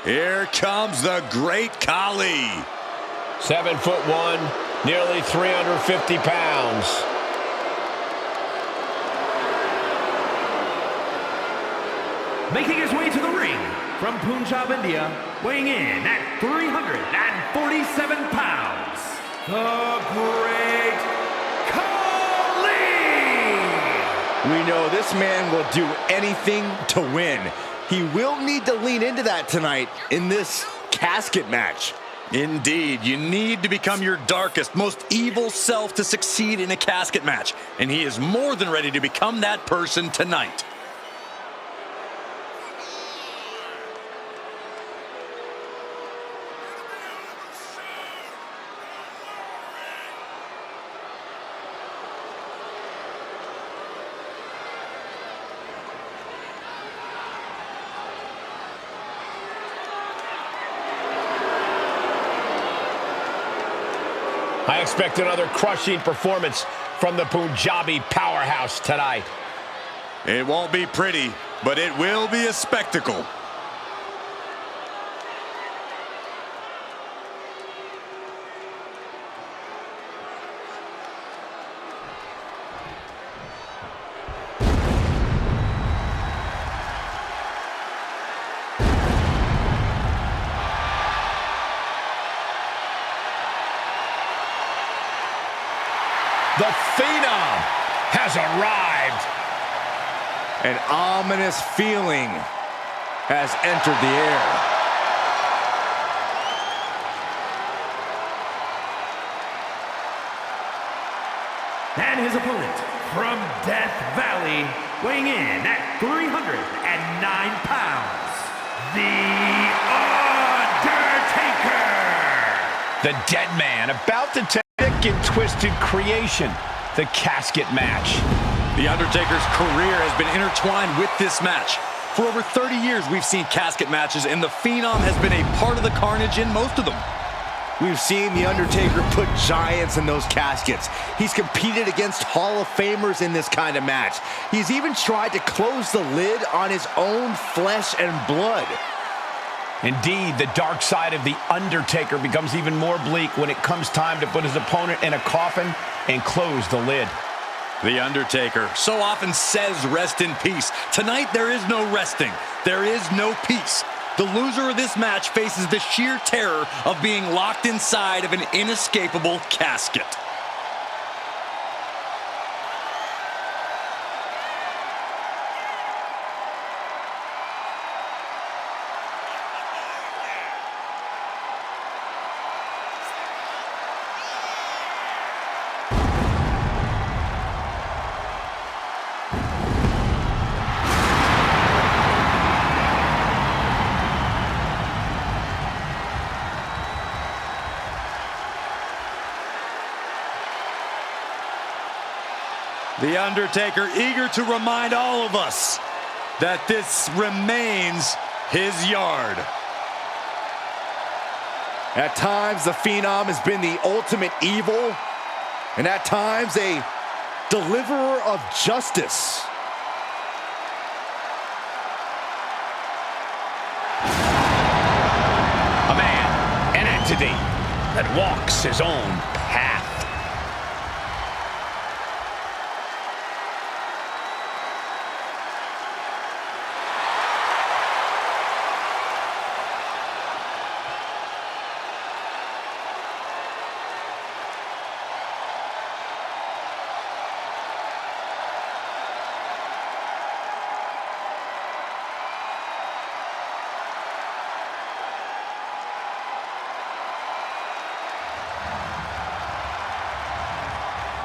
Here comes the great KHALI. 7'1", nearly 350 pounds. Making his way to the ring from Punjab, India, weighing in at 347 pounds, the great KHALI! We know this man will do anything to win. He will need to lean into that tonight in this casket match. Indeed, you need to become your darkest, most evil self to succeed in a casket match. And he is more than ready to become that person tonight. I expect another crushing performance from the Punjabi powerhouse tonight. It won't be pretty, but it will be a spectacle. The Phenom has arrived. An ominous feeling has entered the air. And his opponent from Death Valley, weighing in at 309 pounds, the Undertaker! The dead man about to take sick and twisted creation, the casket match. The Undertaker's career has been intertwined with this match. For over 30 years, we've seen casket matches, and the Phenom has been a part of the carnage in most of them. We've seen The Undertaker put giants in those caskets. He's competed against Hall of Famers in this kind of match. He's even tried to close the lid on his own flesh and blood. Indeed, the dark side of The Undertaker becomes even more bleak when it comes time to put his opponent in a coffin and close the lid. The Undertaker so often says rest in peace. Tonight, there is no resting. There is no peace. The loser of this match faces the sheer terror of being locked inside of an inescapable casket. The Undertaker eager to remind all of us that this remains his yard. At times, the Phenom has been the ultimate evil, and at times, a deliverer of justice. A man, an entity that walks his own path.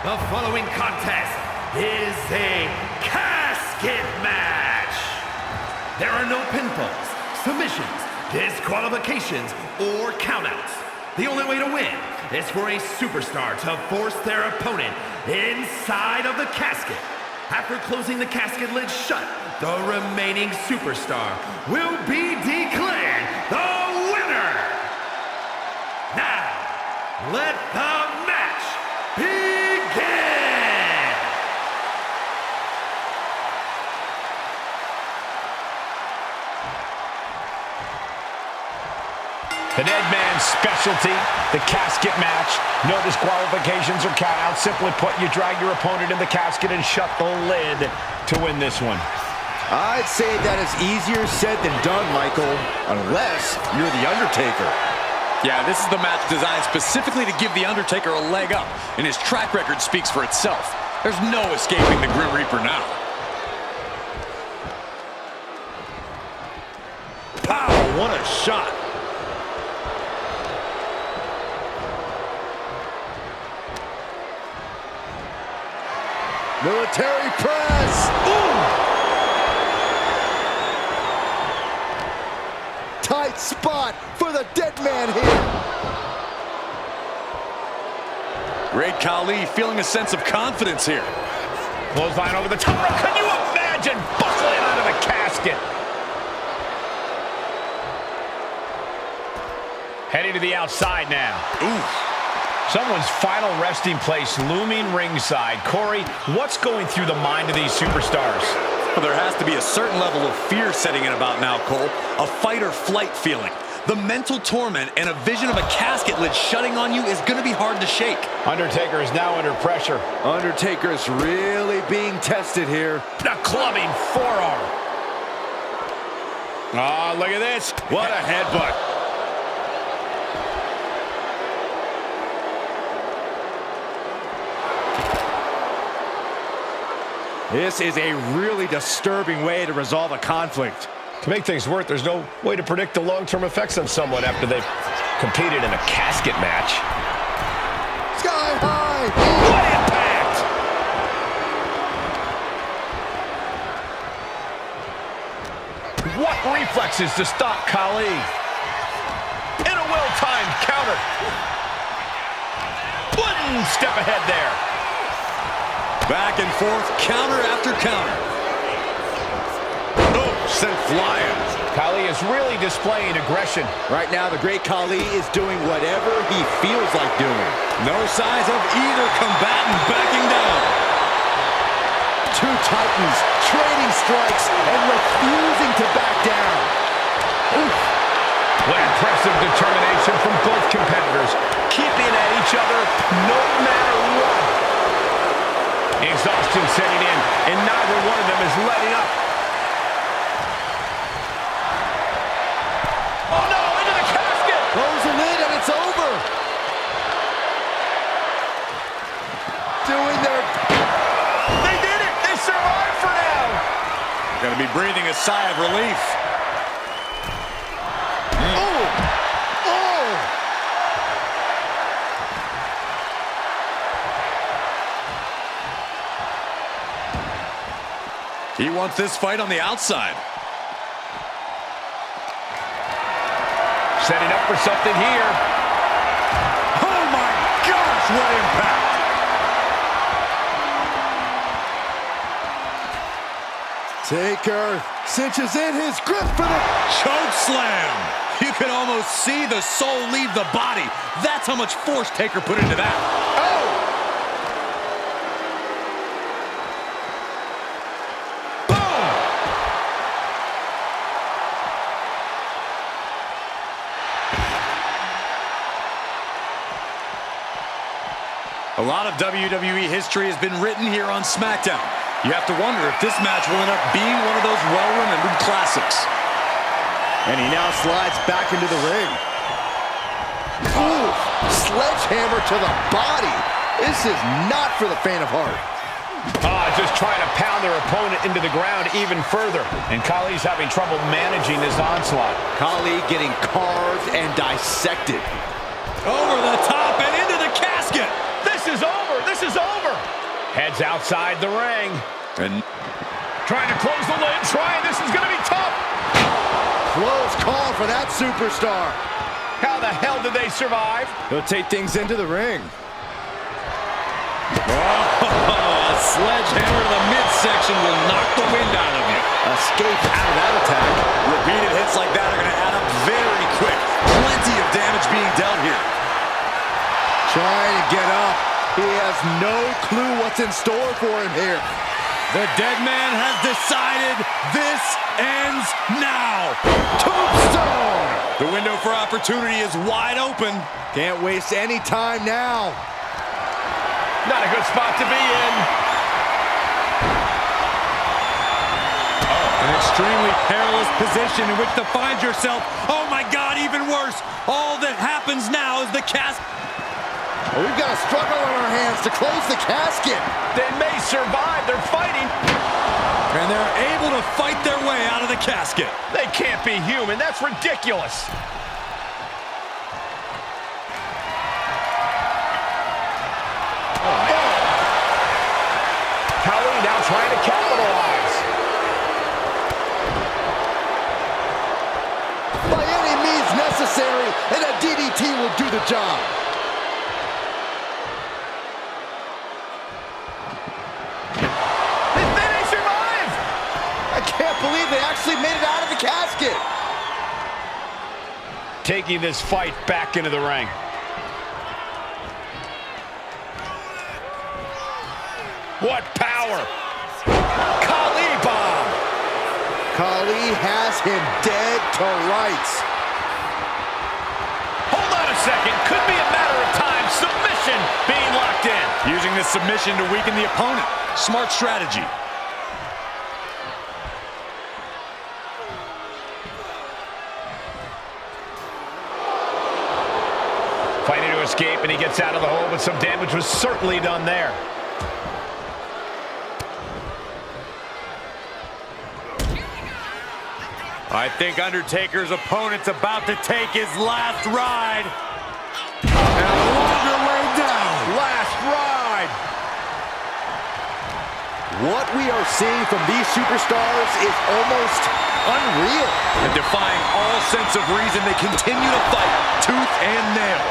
The following contest is a casket match. There are no pinfalls, submissions, disqualifications, or countouts. The only way to win is for a superstar to force their opponent inside of the casket. After closing the casket lid shut, the remaining superstar will be declared the winner. Now, let the match begin. The dead man's specialty, the casket match. No disqualifications or countouts. Simply put, you drag your opponent in the casket and shut the lid to win this one. I'd say that is easier said than done, Michael, unless you're the Undertaker. Yeah, this is the match designed specifically to give the Undertaker a leg up, and his track record speaks for itself. There's no escaping the Grim Reaper now. Pow, what a shot. Military press. Ooh. Tight spot for the dead man here. Great KHALI feeling a sense of confidence here. Clothesline over the top rope. Can you imagine bustling out of the casket? Heading to the outside now. Ooh. Someone's final resting place looming ringside. Corey, what's going through the mind of these superstars? Well, there has to be a certain level of fear setting in about now, Cole. A fight or flight feeling. The mental torment and a vision of a casket lid shutting on you is going to be hard to shake. Undertaker is now under pressure. Undertaker's really being tested here. A clubbing forearm. Oh, look at this. What a headbutt. This is a really disturbing way to resolve a conflict. To make things worse, there's no way to predict the long-term effects on someone after they've competed in a casket match. Sky high! What impact! What reflexes to stop KHALI? And a well-timed counter. One step ahead there. Back and forth, counter after counter. Oh, sent flying. KHALI is really displaying aggression. Right now, the great KHALI is doing whatever he feels like doing. No signs of either combatant backing down. Two titans trading strikes and refusing to back down. Oof. What impressive determination from both competitors, keeping at each other no matter what. Exhaustion setting in, and neither one of them is letting up. Oh no, into the casket! Close the lid and it's over. Doing their... They did it! They survived for now! Gonna be breathing a sigh of relief. Oh! Oh! He wants this fight on the outside. Setting up for something here. Oh my gosh, what impact! Taker cinches in his grip for the... Choke slam! You can almost see the soul leave the body. That's how much force Taker put into that. Oh! A lot of WWE history has been written here on SmackDown. You have to wonder if this match will end up being one of those well-remembered classics. And he now slides back into the ring. Ooh, sledgehammer to the body. This is not for the faint of heart. Just trying to pound their opponent into the ground even further. And KHALI's having trouble managing this onslaught. KHALI getting carved and dissected. Over the top and into the casket. This is over. This is over. Heads outside the ring. And trying to close the lid. This is going to be tough. Close call for that superstar. How the hell did they survive? He'll take things into the ring. a sledgehammer to the midsection will knock the wind out of you. Escape out of that attack. Repeated hits like that are going to add up very quick. Plenty of damage being dealt here. Trying to get up. He has no clue what's in store for him here. The dead man has decided this ends now. Tombstone! The window for opportunity is wide open. Can't waste any time now. Not a good spot to be in. An extremely perilous position in which to find yourself. Oh my God, even worse. All that happens now is the casket. Well, we've got a struggle on our hands to close the casket. They may survive. They're fighting. And they're able to fight their way out of the casket. They can't be human. That's ridiculous. KHALI now trying to capitalize. By any means necessary, and a DDT will do the job. They survive. I can't believe they actually made it out of the casket. Taking this fight back into the ring. What power! KHALI bomb! KHALI has him dead to rights. Hold on a second. Could be a matter of time. Submission being locked in. Using this submission to weaken the opponent. Smart strategy. Fighting to escape, and he gets out of the hole, but some damage was certainly done there. I think Undertaker's opponent's about to take his last ride. And a longer way down. Last ride. What we are seeing from these superstars is almost unreal. And defying all sense of reason, they continue to fight tooth and nail.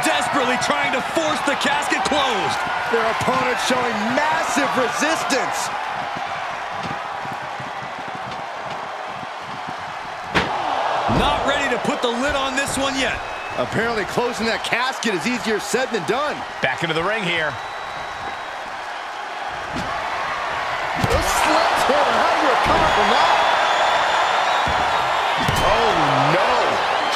Desperately trying to force the casket closed. Their opponent showing massive resistance. Not ready to put the lid on this one yet. Apparently closing that casket is easier said than done. Back into the ring here. The sledgehammer, how do you recover from that? Oh no,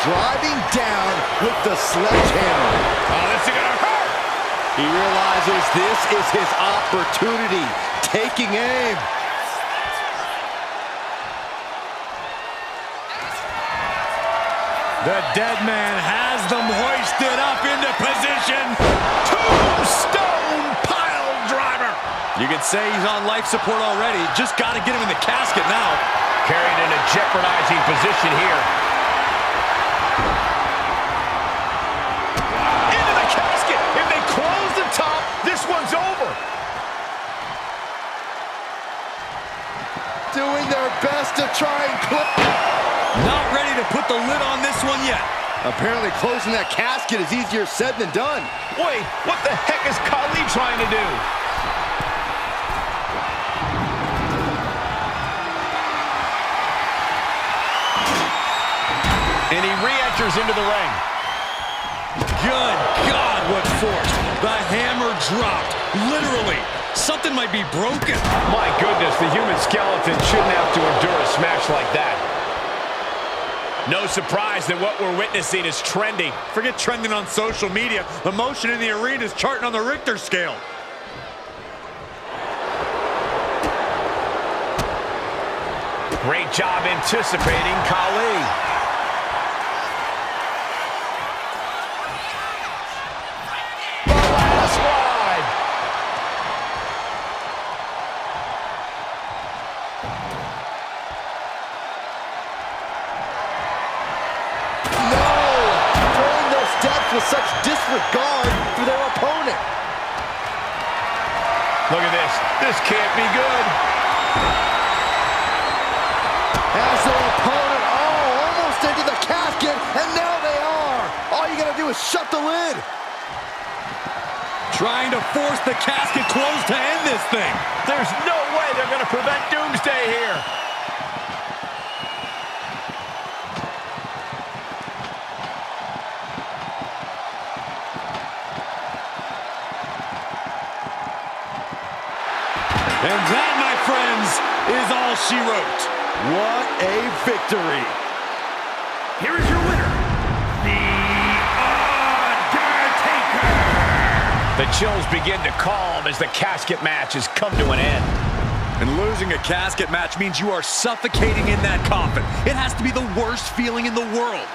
driving down with the sledgehammer. Oh, this is gonna hurt. He realizes this is his opportunity, taking aim. The dead man has them hoisted up into position. Tombstone pile driver. You can say he's on life support already. Just got to get him in the casket now. Carried in a jeopardizing position here. Into the casket. If they close the top, this one's over. Doing their best to try and clip. Not ready to put the lid on this one yet. Apparently closing that casket is easier said than done. Wait, what the heck is KHALI trying to do? And he re-enters into the ring. Good God, what force. The hammer dropped. Literally. Something might be broken. My goodness, the human skeleton shouldn't have to endure a smash like that. No surprise that what we're witnessing is trending. Forget trending on social media. The motion in the arena is charting on the Richter scale. Great job anticipating KHALI. With such disregard for their opponent. Look at this. This can't be good. As their opponent, almost into the casket, and now they are. All you gotta do is shut the lid. Trying to force the casket closed to end this thing. There's no way they're gonna prevent Doomsday here. And that, my friends, is all she wrote. What a victory. Here is your winner, The Undertaker. The chills begin to calm as the casket match has come to an end. And losing a casket match means you are suffocating in that coffin. It has to be the worst feeling in the world.